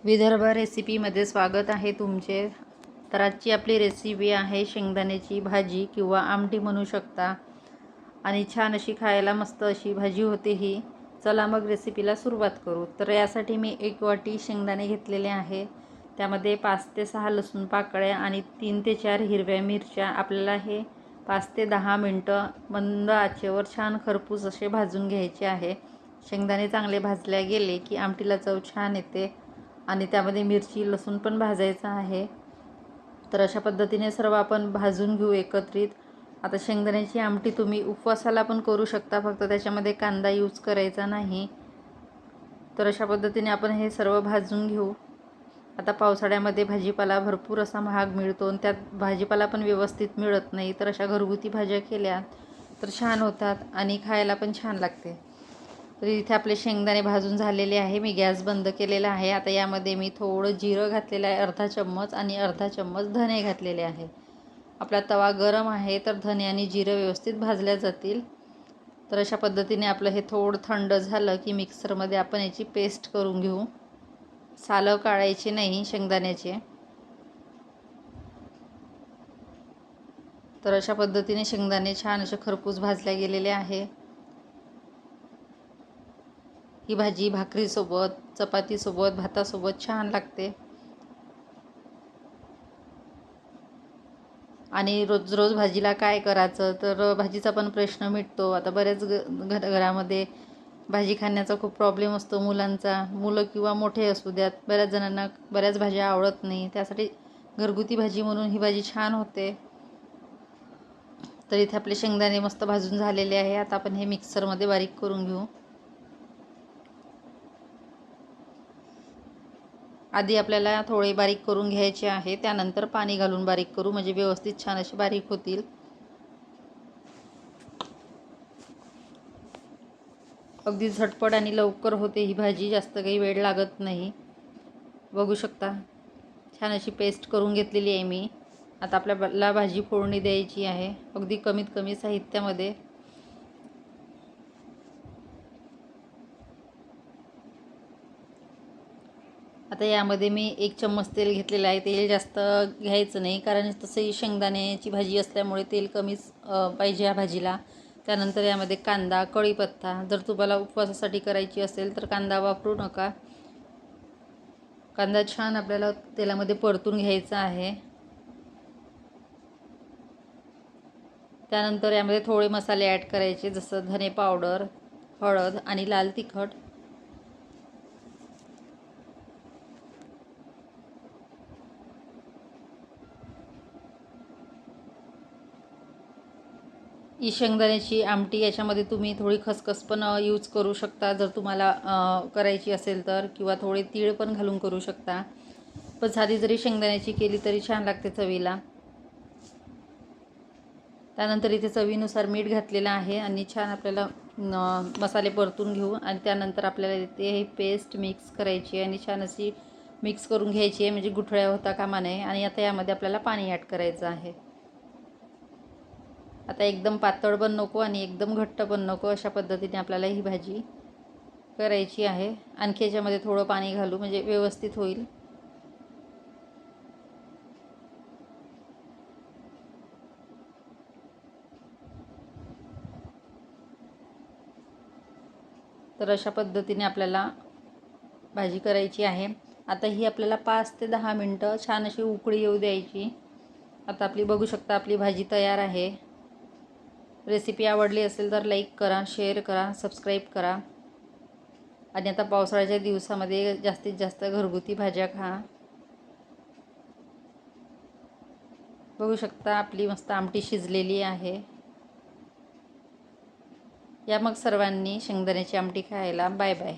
विदर्भ रेसिपीमध्ये स्वागत आहे तुमचे. तर आजची आपली रेसिपी आहे शेंगदाण्याची भाजी किंवा आमटी म्हणू शकता. आणि छान अशी खायला मस्त अशी भाजी होते ही. चला मग रेसिपीला सुरुवात करू. तर यासाठी मी 1 वाटी शेंगदाणे घेतलेले आहे. त्यामध्ये 5 ते 6 लसूण पाकळ्या आणि 3 ते 4 हिरव्या मिरच्या. आपल्याला हे 5 ते 10 मिनटं मंद आचेवर छान खरपूस असे भाजून घ्यायचे आहे. शेंगदाणे चांगले भाजले गेले की आमटीला चव छान येते. आणि त्यामध्ये मिरची लसूण पण भाजायचा आहे. तर अशा पद्धतीने सर्व आपण भाजून घेऊ एकत्रित. आता शेंगदाण्याची आमटी तुम्ही उपवासाला पण करू शकता, फक्त त्याच्यामध्ये कांदा यूज करायचा नाही. तर अशा पद्धतीने आपण हे सर्व भाजून घेऊ. आता पावसाळ्यामध्ये भाजीपाला भरपूर असा महाग मिळतो आणि त्यात भाजीपाला पण व्यवस्थित मिळत नाही. तर अशा घरगुती भाज्या केल्या तर छान होतात आणि खायला पण छान लागते. तर इथे आपले शेंगदाणे भाजून झालेले आहे. मी गॅस बंद केलेला आहे. आता यामध्ये मी थोडं जिरं घातलेलं आहे, अर्धा चम्मच, आणि अर्धा चम्मच धने घातलेले आहे. आपला तवा गरम आहे तर धने आणि जिरं व्यवस्थित भाजल्या जातील. तर अशा पद्धतीने आपलं हे थोडं थंड झालं की मिक्सरमध्ये आपण याची पेस्ट करून घेऊ. सालं काढायचे नाही शेंगदाण्याचे. तर अशा पद्धतीने शेंगदाणे छान असे खरपूस भाजल्या गेलेले आहे. ही भाजी भाकरीसोबत, चपातीसोबत, भातासोबत छान लागते. आणि रोज रोज भाजीला काय करायचं, तर भाजीचा पण प्रश्न मिटतो. आता बऱ्याच घरामध्ये भाजी खाण्याचा खूप प्रॉब्लेम असतो मुलांचा. मुलं किंवा मोठे असू द्यात, बऱ्याच जणांना बऱ्याच भाज्या आवडत नाही. त्यासाठी घरगुती भाजी म्हणून ही भाजी छान होते. तर इथे आपले शेंगदाणे मस्त भाजून झालेले आहे. आता आपण हे मिक्सरमध्ये बारीक करून घेऊ. आधी आपल्याला थोडे बारीक करून घ्यायचे आहे, त्यानंतर पाणी घालून बारीक करू, म्हणजे व्यवस्थित छान असे बारीक होतील. अगदी झटपट आणि लवकर होते ही भाजी, जास्त काही वेळ लागत नाही. बघू शकता छान अशी पेस्ट करून घेतलेली आहे मी. आता आपल्याला भाजी फोडणी द्यायची आहे अगदी कमीत कमी साहित्यामध्ये. आता यामध्ये मी 1 चम्मच तेल घेतलेलं आहे. तेल जास्त घ्यायचं नाही, कारण तसंही शेंगदाण्याची भाजी असल्यामुळे तेल कमीच पाहिजे या भाजीला. त्यानंतर यामध्ये कांदा, कढीपत्ता, जर तुम्हाला उपवासासाठी करायची असेल तर कांदा वापरू नका. कांदा छान आपल्याला तेलामध्ये परतून घ्यायचा आहे. त्यानंतर यामध्ये थोडे मसाले ॲड करायचे, जसं धने पावडर, हळद आणि लाल तिखट. ही शेंगदाण्याची आमटी, याच्यामध्ये तुम्ही थोडी खसखस पण यूज करू शकता जर तुम्हाला करायची असेल तर, किंवा थोडे तीळ पण घालून करू शकता. पण साधी जरी शेंगदाण्याची केली तरी छान लागते चवीला. त्यानंतर इथे चवीनुसार मीठ घातलेलं आहे आणि छान आपल्याला मसाले परतून घेऊ. आणि त्यानंतर आपल्याला इथे ही पेस्ट मिक्स करायची आणि छान अशी मिक्स करून घ्यायची आहे, म्हणजे गुठळ्या होता कामा नये. आणि आता यामध्ये आपल्याला पाणी ॲड करायचं आहे. आता एकदम पातळ पण नको आणि एकदम घट्ट पण नको, अशा पद्धतीने आपल्याला ही भाजी करायची आहे. आणखी याच्यामध्ये थोडं पाणी घालू, म्हणजे व्यवस्थित होईल. तर अशा पद्धतीने आपल्याला भाजी करायची आहे. आता ही आपल्याला 5 ते 10 मिनटं छान अशी उकळी येऊ द्यायची. आता आपली बघू शकता आपली भाजी तयार आहे. रेसिपी आवडली असेल तर लाईक करा, शेअर करा, सबस्क्राईब करा. आणि आता पावसाळ्याच्या दिवसामध्ये जास्तीत जास्त घरगुती भाज्या खा. बघू शकता आपली मस्त आमटी शिजलेली आहे. या मग सर्वांनी शेंगदाण्याची आमटी खायला. Bye bye.